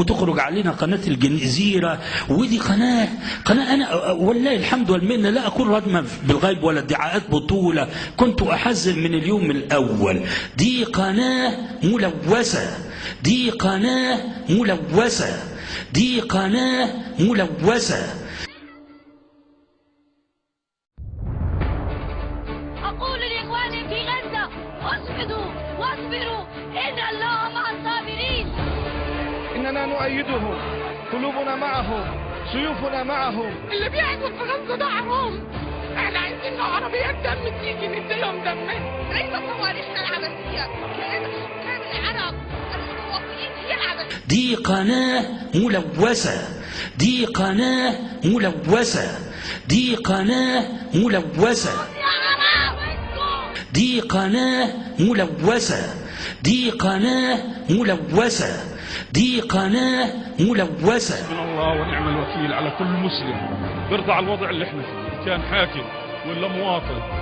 وتخرج علينا قناة الجزيرة، ودي قناة أنا والله الحمد والمنة لا أكون ردما بالغيب ولا ادعاءات بطولة، كنت أحذر من اليوم الأول. دي قناة ملوثة، دي قناة ملوثة، دي قناة ملوثة. أقول لإخواني في غزة اصبروا واصبروا إن الله مع الصابرين. إننا نؤيدهم، قلوبنا معهم، سيوفنا معهم. اللي بيعمل في غزة ده حرام. احنا عايزين عربيات دم تيجي نديهم دمنا. ليس صواريخنا العبثية، لأن سكان العراق المتوطئين هي العبثية. دي قناة ملوثة، دي قناة ملوثة، دي قناة ملوثة، دي قناة ملوثة، دي قناة ملوثة، دي قناة ملوثة. من الله ونعم الوكيل على كل مسلم بيرضى على الوضع اللي احنا فيه، كان حاكم ولا مواطن